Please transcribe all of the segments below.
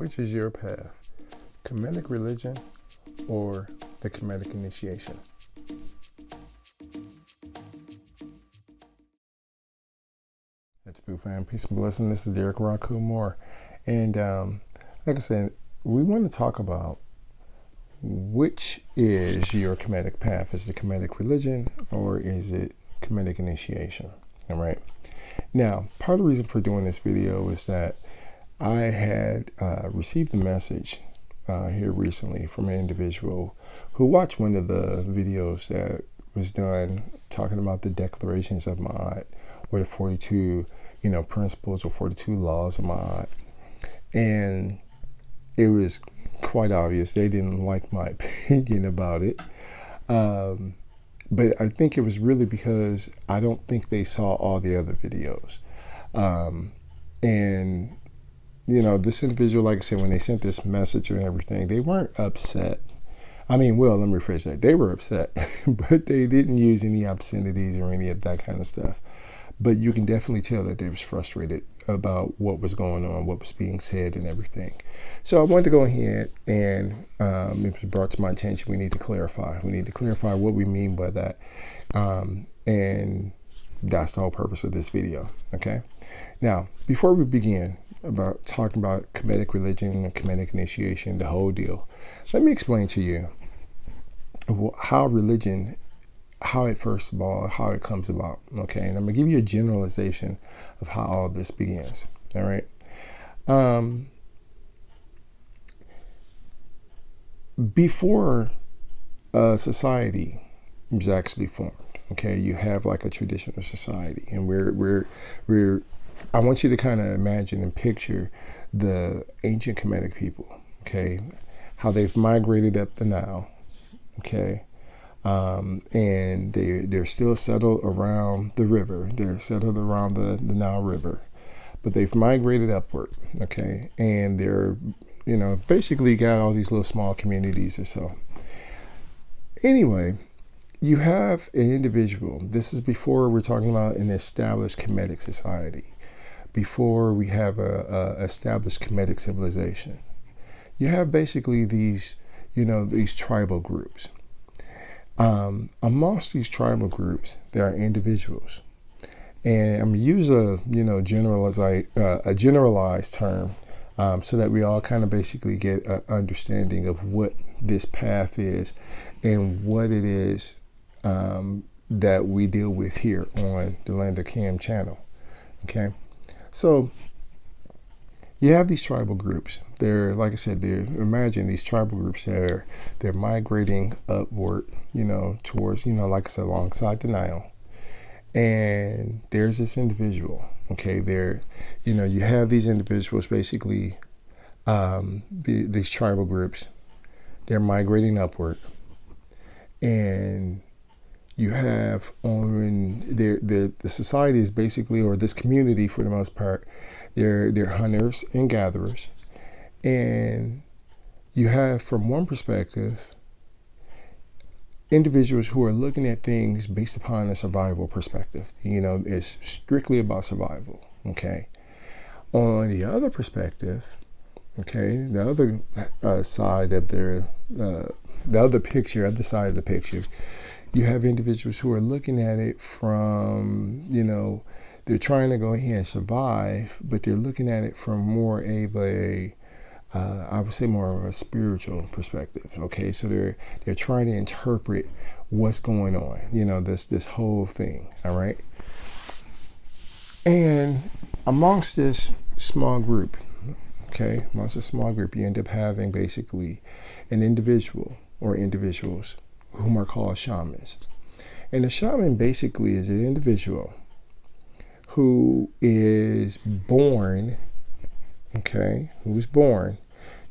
Which is your path? Kemetic religion or the Kemetic initiation? That's Boo Fam. Peace and blessing. This is Derric Rau Khu more. And like I said, we want to talk about which is your Kemetic path. Is it Kemetic religion or is it Kemetic initiation? All right. Now, part of the reason for doing this video is that I had received a message here recently from an individual who watched one of the videos that was done talking about the declarations of Ma'at, or the 42, principles or 42 laws of Ma'at. And it was quite obvious they didn't like my opinion about it. But I think it was really because I don't think they saw all the other videos. And this individual, like I said, when they sent this message and everything, they weren't upset. Let me rephrase that. They were upset, but they didn't use any obscenities or any of that kind of stuff. But you can definitely tell that they was frustrated about what was going on, what was being said and everything. So I wanted to go ahead and it was brought to my attention, we need to clarify. We need to clarify what we mean by that. And that's the whole purpose of this video, okay? Now, before we begin about talking about Kemetic religion and Kemetic initiation, the whole deal, let me explain to you how religion, how it comes about, okay? And I'm gonna give you a generalization of how all this begins, all right? Before society was actually formed, okay, you have like a traditional society, and I want you to kind of imagine and picture the ancient Kemetic people, okay, how they've migrated up the Nile, okay, and they're still settled around the river. They're settled around the Nile River, but they've migrated upward, okay, and they're, basically got all these little small communities or so. Anyway, you have an individual. This is before we're talking about an established Kemetic society. Before we have a established Kemetic civilization, you have basically these, these tribal groups. Amongst these tribal groups, there are individuals, and I'm gonna use a generalized term, so that we all kind of basically get an understanding of what this path is and what it is that we deal with here on the Land of Cam channel. Okay. So you have these tribal groups. They're, like I said, imagine these tribal groups, they're migrating upward, towards, like I said, alongside the Nile. And there's this individual, okay, you have these individuals, basically, these tribal groups, they're migrating upward. And you have the society is basically, or this community for the most part, they're hunters and gatherers. And you have, from one perspective, individuals who are looking at things based upon a survival perspective. It's strictly about survival, okay? On the other perspective, okay, the other side of the side of the picture, you have individuals who are looking at it from, they're trying to go ahead and survive, but they're looking at it from more of I would say more of a spiritual perspective. Okay, so they're trying to interpret what's going on, this whole thing. All right, and amongst this small group, okay, you end up having basically an individual or individuals whom are called shamans. And a shaman basically is an individual who is born, okay, who's born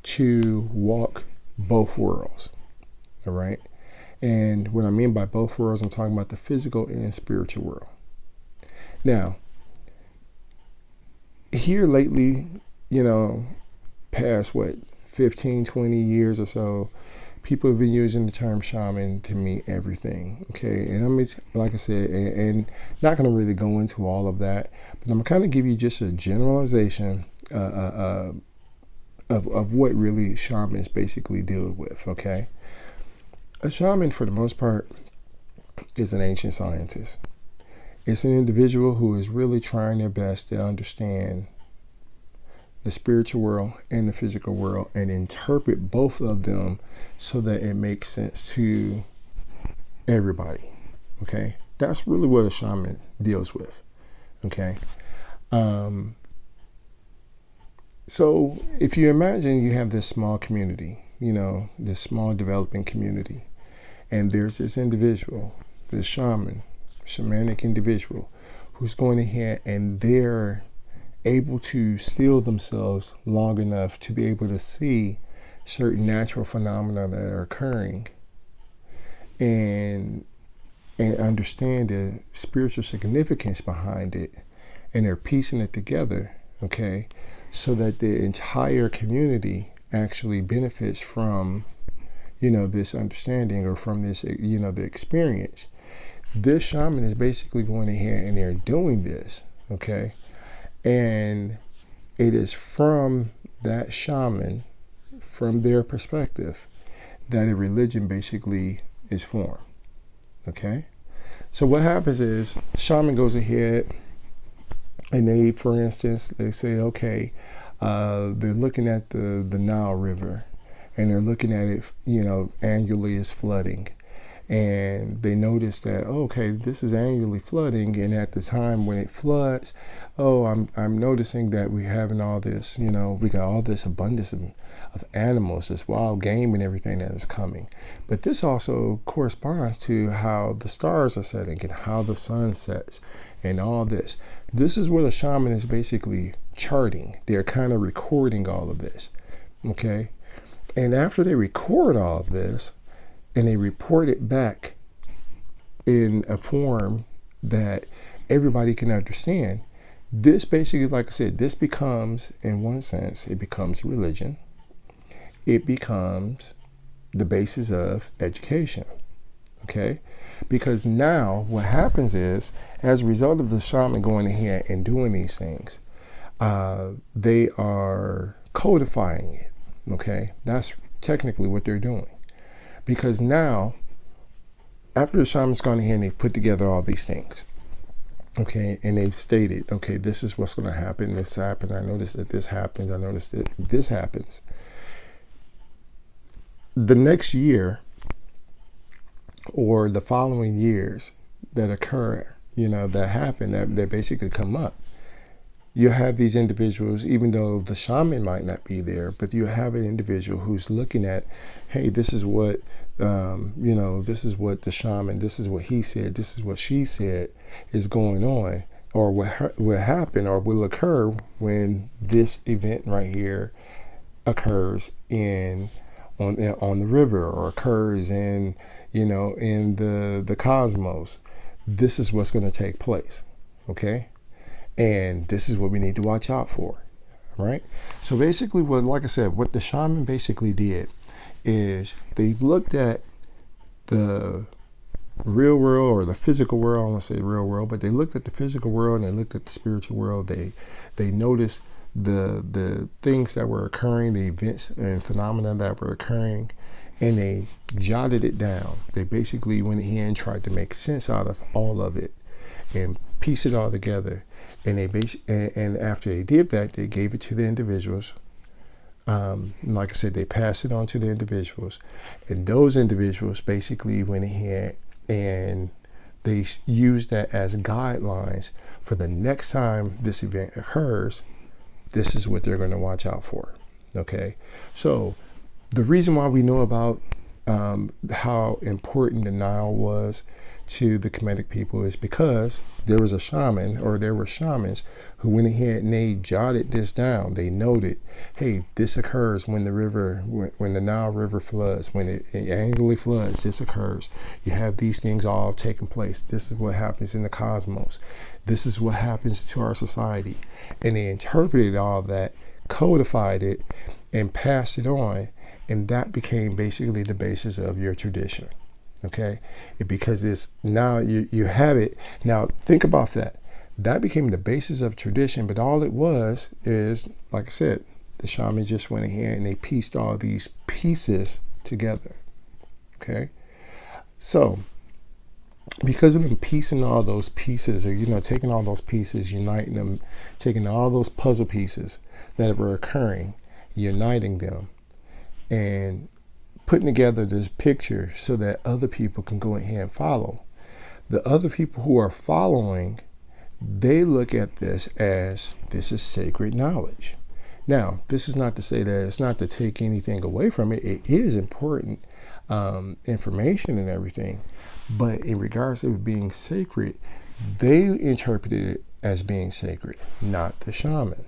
to walk both worlds, all right? And what I mean by both worlds, I'm talking about the physical and spiritual world. Now, here lately, past 15, 20 years or so, people have been using the term shaman to mean everything, okay? And like I said, and not going to really go into all of that, but I'm going to kind of give you just a generalization of what really shamans basically deal with, okay? A shaman, for the most part, is an ancient scientist. It's an individual who is really trying their best to understand the spiritual world and the physical world and interpret both of them so that it makes sense to everybody, okay? That's really what a shaman deals with, okay? So if you imagine you have this small community, this small developing community, and there's this individual, this shamanic individual, who's going ahead and they're able to still themselves long enough to be able to see certain natural phenomena that are occurring and understand the spiritual significance behind it, and they're piecing it together, okay, so that the entire community actually benefits from, this understanding or from this, the experience. This shaman is basically going ahead and they're doing this, okay? And it is from that shaman, from their perspective, that a religion basically is formed, okay? So what happens is, shaman goes ahead and they, for instance, they say, okay, they're looking at the Nile River, and they're looking at it, annually as flooding. And they notice that, okay, this is annually flooding, and at the time when it floods, I'm noticing that we're having all this, we got all this abundance of animals, this wild game and everything that is coming. But this also corresponds to how the stars are setting and how the sun sets and all this. This is what a shaman is basically charting. They're kind of recording all of this, okay? And after they record all of this, and they report it back in a form that everybody can understand, this basically, like I said, this becomes, in one sense, it becomes religion. It becomes the basis of education, okay? Because now what happens is, as a result of the shaman going ahead and doing these things, they are codifying it, okay? That's technically what they're doing. Because now, after the shaman's gone ahead and they've put together all these things, okay, and they've stated, okay, this is what's going to happen, this happened, I noticed that this happens, I noticed that this happens. The next year, or the following years that occur, that happen, that basically come up, you have these individuals, even though the shaman might not be there, but you have an individual who's looking at, hey, this is what, this is what the shaman, this is what he said, this is what she said is going on, or what will happen or will occur when this event right here occurs on the river, or occurs in the cosmos. This is what's going to take place, okay? And this is what we need to watch out for, right? So basically, like I said, what the shaman basically did is they looked at the real world, or the physical world. I don't want to say real world, but they looked at the physical world and they looked at the spiritual world. They noticed the things that were occurring, the events and phenomena that were occurring, and they jotted it down. They basically went ahead and tried to make sense out of all of it and piece it all together. And and after they did that, they gave it to the individuals. Like I said, they passed it on to the individuals, and those individuals basically went ahead and they used that as guidelines for the next time this event occurs. This is what they're going to watch out for. Okay, so the reason why we know about how important the Nile was to the Kemetic people is because there was a shaman, or there were shamans who went ahead and they jotted this down. They noted, hey, this occurs when the river, when the Nile River floods, when it annually floods, this occurs. You have these things all taking place. This is what happens in the cosmos. This is what happens to our society. And they interpreted all that, codified it, and passed it on. And that became basically the basis of your tradition. Okay, because it's now you have it. Now think about that. That became the basis of tradition, but all it was is, like I said, The shaman just went ahead and they pieced all these pieces together. Okay? So, because of them piecing all those pieces, or, taking all those pieces, uniting them, taking all those puzzle pieces that were occurring, uniting them, and putting together this picture so that other people can go ahead and follow. The other people who are following, they look at this as this is sacred knowledge. Now, this is not to say that it's not to take anything away from it. It is important information and everything. But in regards to it being sacred, they interpreted it as being sacred, not the shaman.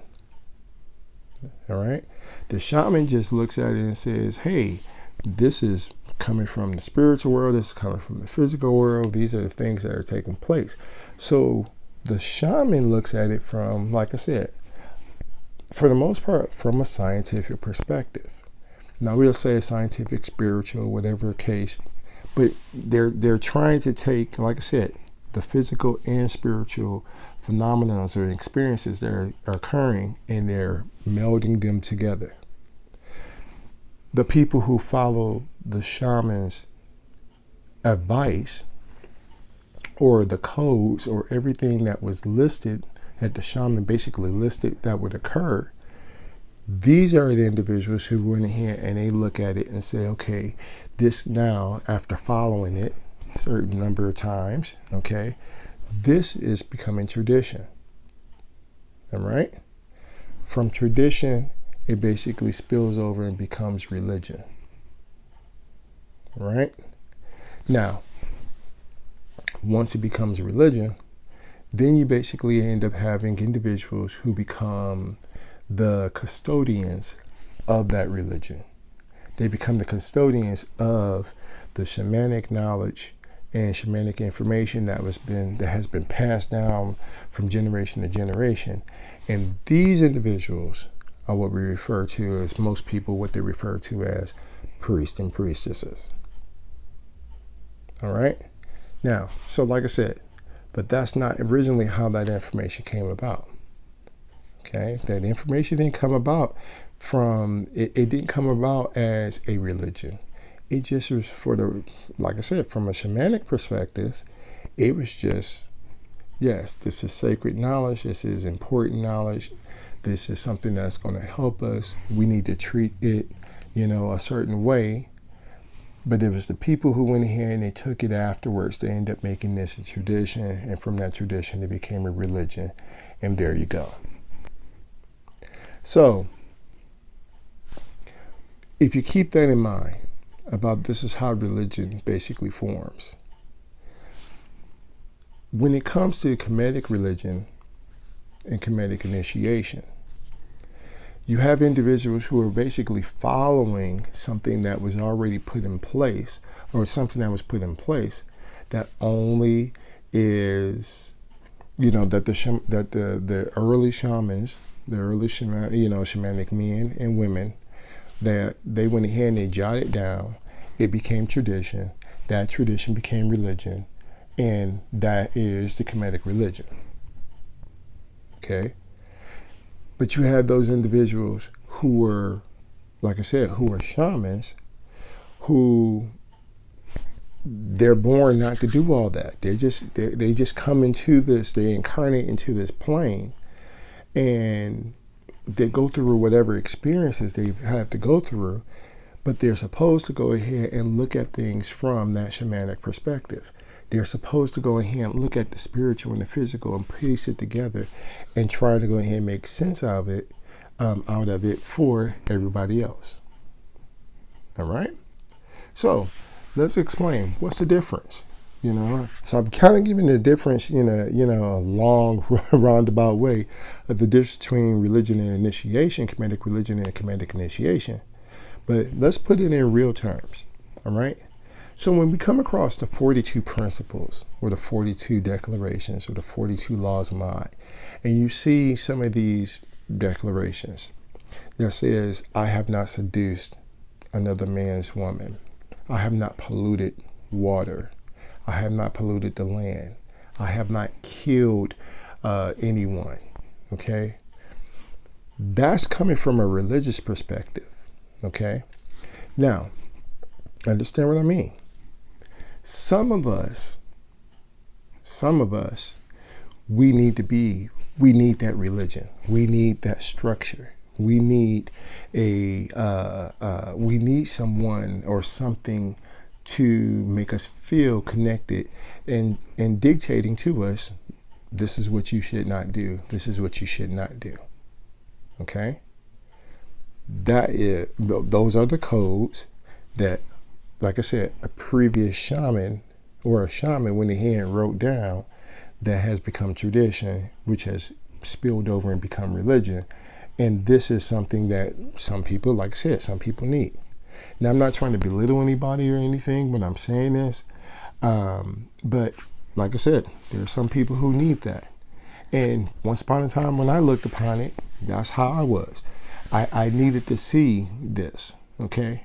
All right? The shaman just looks at it and says, hey, this is coming from the spiritual world. This is coming from the physical world. These are the things that are taking place. So the shaman looks at it from, like I said, for the most part, from a scientific perspective. Now we'll say scientific, spiritual, whatever case, but they're trying to take, like I said, the physical and spiritual phenomena or experiences that are occurring, and they're melding them together. The people who follow the shaman's advice, or the codes, or everything that was listed, that the shaman basically listed that would occur, these are the individuals who went ahead and they look at it and say, okay, this now, after following it a certain number of times, okay, this is becoming tradition. All right? From tradition, it basically spills over and becomes religion. All right? Now, once it becomes religion, then you basically end up having individuals who become the custodians of that religion. They become the custodians of the shamanic knowledge and shamanic information that has been passed down from generation to generation. And these individuals are what we refer to as, most people, what they refer to as priests and priestesses. All right? Now, so like I said, but that's not originally how that information came about. Okay? That information didn't come about it didn't come about as a religion. It just was like I said, from a shamanic perspective, it was just, yes, this is sacred knowledge. This is important knowledge. This is something that's going to help us. We need to treat it, a certain way. But it was the people who went ahead and they took it afterwards. They ended up making this a tradition. And from that tradition, it became a religion. And there you go. So, if you keep that in mind, about this is how religion basically forms. When it comes to Kemetic religion and Kemetic initiation, you have individuals who are basically following something that was already put in place, or something that was put in place that only is, that the early shamans, the early shamanic men and women, that they went ahead and they jotted down. It became tradition. That tradition became religion, and that is the Kemetic religion. Okay? But you had those individuals who were, like I said, who were shamans, who they're born not to do all that. They just come into this, they incarnate into this plane, and they go through whatever experiences they have to go through, but they're supposed to go ahead and look at things from that shamanic perspective. They're supposed to go ahead and look at the spiritual and the physical and piece it together and try to go ahead and make sense of it, out of it for everybody else. All right? So let's explain what's the difference. So I'm kind of giving the difference in a long roundabout way of the difference between religion and initiation, Kemetic religion and Kemetic initiation. But let's put it in real terms. All right? So when we come across the 42 principles, or the 42 declarations, or the 42 laws of mind, and you see some of these declarations that says, I have not seduced another man's woman. I have not polluted water. I have not polluted the land. I have not killed anyone. Okay? That's coming from a religious perspective. Okay. Now, understand what I mean. Some of us, we need that religion. We need that structure. We need we need someone or something to make us feel connected and dictating to us, this is what you should not do. This is what you should not do. Okay? Those are the codes that, like I said, a previous shaman went ahead and wrote down, that has become tradition, which has spilled over and become religion. And this is something that some people, like I said, some people need. Now, I'm not trying to belittle anybody or anything when I'm saying this, but like I said, there are some people who need that. And once upon a time when I looked upon it, that's how I was. I needed to see this, okay?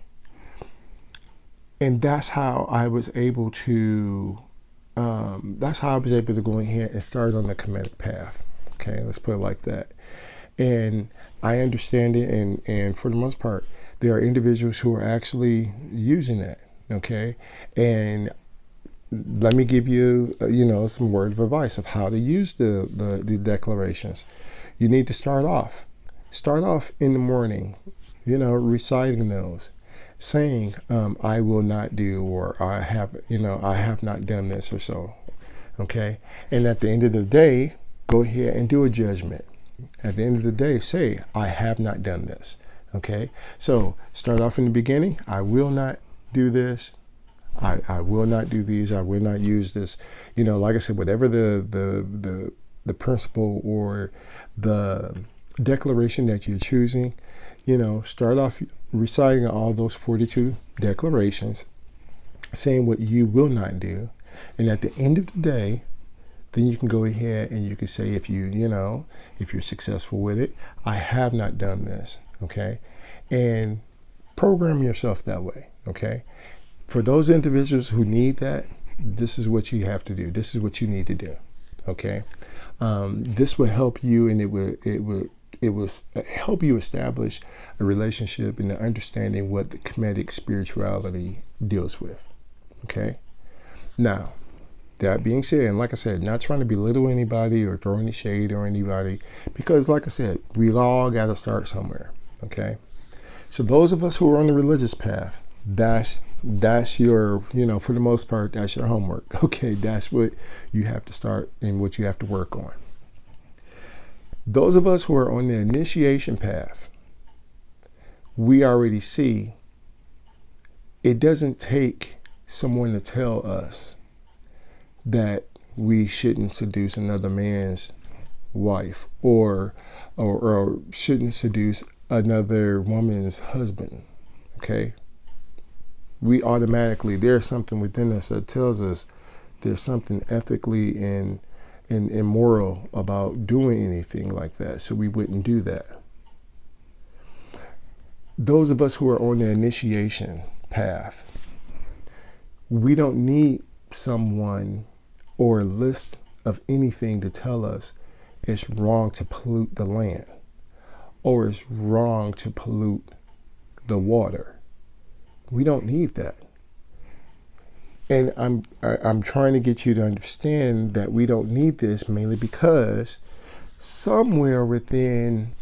And that's how I was able to go in here and start on the Kemetic path. Okay, let's put it like that. And I understand it, and for the most part, there are individuals who are actually using that. Okay, and let me give you, some word of advice of how to use the declarations. You need to start off in the morning, reciting those, saying, I will not do, or I have not done this or so. Okay. And at the end of the day, go ahead and do a judgment. At the end of the day, say, I have not done this. Okay. So start off in the beginning. I will not do this. I will not do these. I will not use this. Like I said, whatever the principle or the declaration that you're choosing, start off reciting all those 42 declarations, saying what you will not do. And at the end of the day, then you can go ahead and you can say, if you're successful with it, I have not done this. Okay. And program yourself that way. Okay. For those individuals who need that, this is what you have to do. This is what you need to do. Okay. This will help you, and it will help you establish a relationship and understanding what the Kemetic spirituality deals with. Okay. Now, that being said, and like I said, not trying to belittle anybody or throw any shade or anybody, because like I said, we all got to start somewhere. Okay. So those of us who are on the religious path, that's your, for the most part, that's your homework. Okay. That's what you have to start and what you have to work on. Those of us who are on the initiation path, we already see it doesn't take someone to tell us that we shouldn't seduce another man's wife or shouldn't seduce another woman's husband. Okay. We automatically, there's something within us that tells us there's something ethically and immoral about doing anything like that. So we wouldn't do that. Those of us who are on the initiation path, we don't need someone or a list of anything to tell us it's wrong to pollute the land or it's wrong to pollute the water. We don't need that. And I'm trying to get you to understand that we don't need this, mainly because somewhere within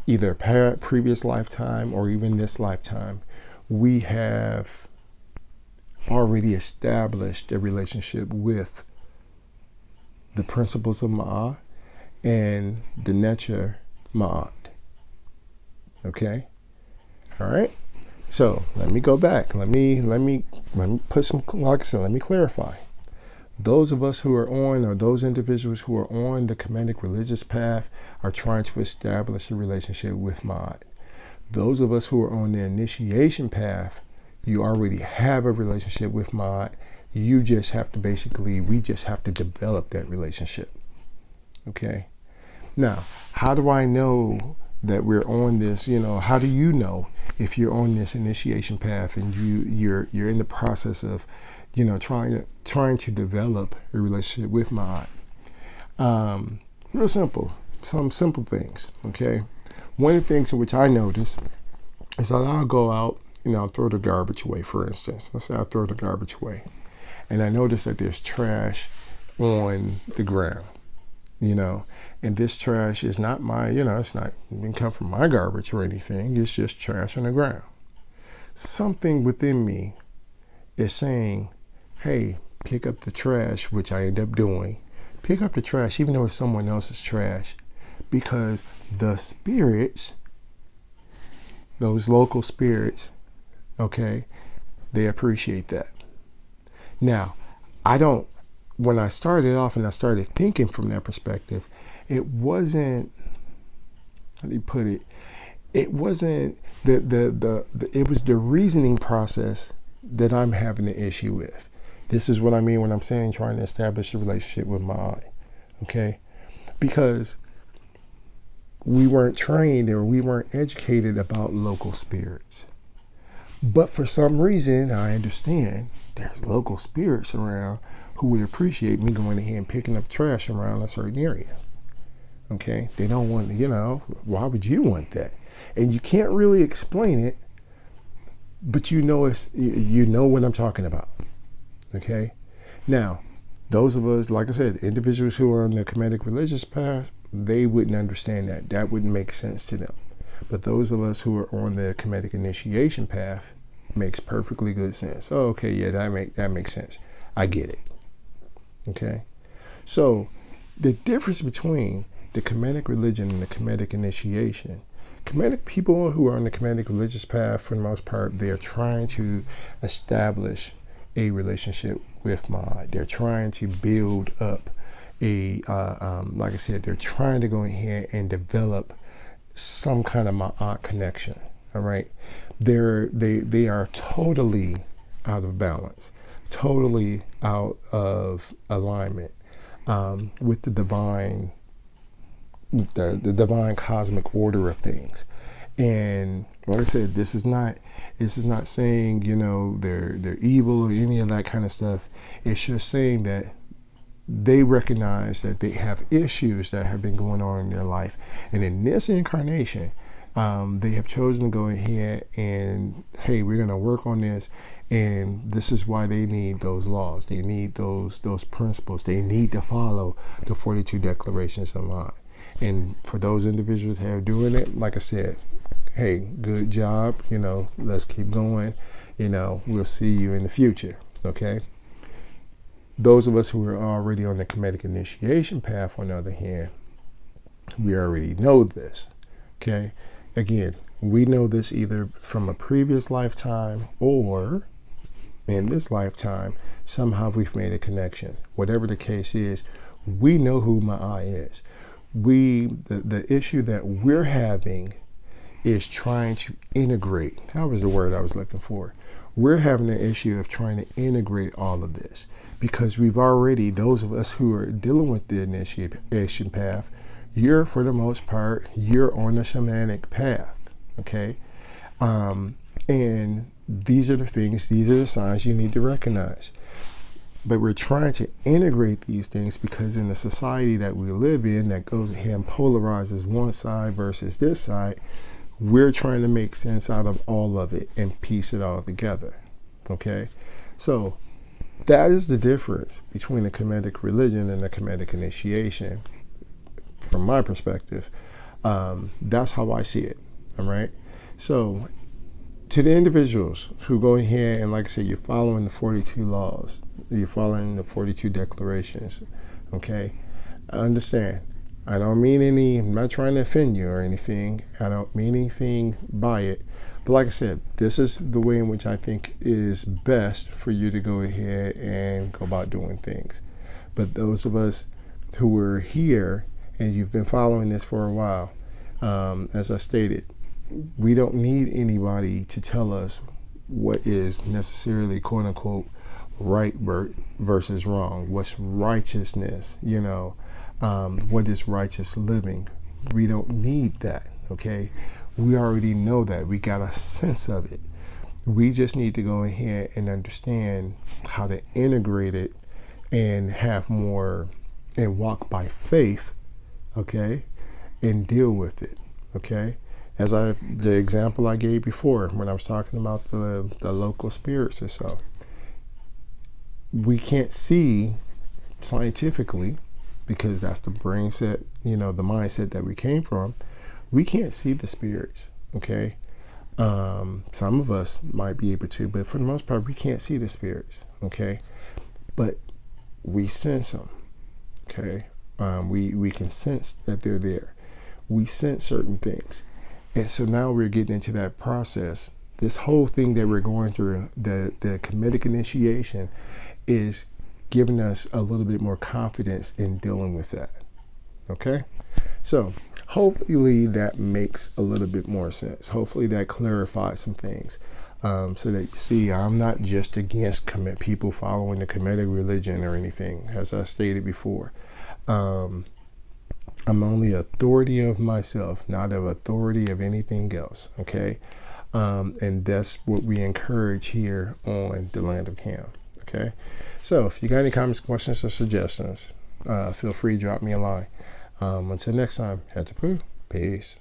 either previous lifetime or even this lifetime, we have already established a relationship with the principles of Ma'a and the nature Ma'at. Okay? All right? So let me go back. Let me put some, like I said, let me clarify. Those of us who are on, or those individuals who are on the Kemetic religious path, are trying to establish a relationship with Ma'at. Those of us who are on the initiation path, you already have a relationship with Ma'at. You just have to we just have to develop that relationship. Okay. Now, how do I know that we're on this? How do you know if you're on this initiation path and you're in the process of, trying to develop a relationship with Ma'at? Real simple. Some simple things. Okay. one of the things which I notice is that I'll go out and I'll throw the garbage away, for instance. Let's say I'll throw the garbage away. And I notice that there's trash on the ground, and this trash is not my, it's not, it didn't come from my garbage or anything. It's just trash on the ground. Something within me is saying, hey, pick up the trash, which I end up doing. Pick up the trash, even though it's someone else's trash, because the spirits, those local spirits, okay, they appreciate that. Now, when I started off and I started thinking from that perspective, it wasn't, how do you put it? It wasn't it was the reasoning process that I'm having an issue with. This is what I mean when I'm saying trying to establish a relationship with my eye, okay? Because we weren't trained or we weren't educated about local spirits. But for some reason, I understand there's local spirits around who would appreciate me going ahead and picking up trash around a certain area. Okay? They don't want, why would you want that? And you can't really explain it, but you know what I'm talking about. Okay? Now, those of us, like I said, individuals who are on the Kemetic religious path, they wouldn't understand that. That wouldn't make sense to them. But those of us who are on the Kemetic initiation path, makes perfectly good sense. Oh, okay, yeah, that makes sense. I get it. Okay? So the difference between the Kemetic religion and the Kemetic initiation, Kemetic people who are on the Kemetic religious path, for the most part, they're trying to establish a relationship with Ma'at. They're trying to build up like I said, they're trying to go ahead and develop some kind of Ma'at connection. All right, they are totally out of balance, totally out of alignment with the divine, the divine cosmic order of things. And like I said, this is not saying they're evil or any of that kind of stuff. It's just saying that they recognize that they have issues that have been going on in their life, and in this incarnation, they have chosen to go ahead and, hey, we're going to work on this, and this is why they need those laws. They need those principles. They need to follow the 42 declarations of mind. And for those individuals that are doing it, like I said, hey, good job. Let's keep going. We'll see you in the future. Okay. Those of us who are already on the Kemetic initiation path, on the other hand, we already know this. Okay. Again, we know this either from a previous lifetime or in this lifetime, somehow we've made a connection. Whatever the case is, we know who Ma'at is. The issue that we're having is trying to integrate. That was the word I was looking for. We're having an issue of trying to integrate all of this because we've already, those of us who are dealing with the initiation path, you're, for the most part, you're on the shamanic path, okay? And these are the things, these are the signs you need to recognize. But we're trying to integrate these things because in the society that we live in that goes ahead and polarizes one side versus this side, we're trying to make sense out of all of it and piece it all together, okay? So that is the difference between the Kemetic religion and the Kemetic initiation. From my perspective, that's how I see it, all right? So to the individuals who go ahead and, like I said, you're following the 42 laws, you're following the 42 declarations, okay? I understand. I'm not trying to offend you or anything. I don't mean anything by it. But like I said, this is the way in which I think is best for you to go ahead and go about doing things. But those of us who are here and you've been following this for a while, as I stated, we don't need anybody to tell us what is necessarily, quote unquote, right versus wrong. What's righteousness, what is righteous living? We don't need that, okay? We already know that. We got a sense of it. We just need to go ahead and understand how to integrate it and have more and walk by faith, okay? And deal with it, okay? The example I gave before when I was talking about the local spirits or so, we can't see scientifically, because that's the brain set, the mindset that we came from. We can't see the spirits, okay? Some of us might be able to, but for the most part, we can't see the spirits, okay? But we sense them, okay? We can sense that they're there. We sense certain things. And so now we're getting into that process. This whole thing that we're going through, the Kemetic initiation, is giving us a little bit more confidence in dealing with that, okay? So hopefully that makes a little bit more sense. Hopefully that clarifies some things, so that you see I'm not just against people following the Kemetic religion or anything, as I stated before. I'm only authority of myself, not of authority of anything else, okay? And that's what we encourage here on the Land of Cam, okay? So if you got any comments, questions, or suggestions, feel free to drop me a line. Until next time, heads up, peace.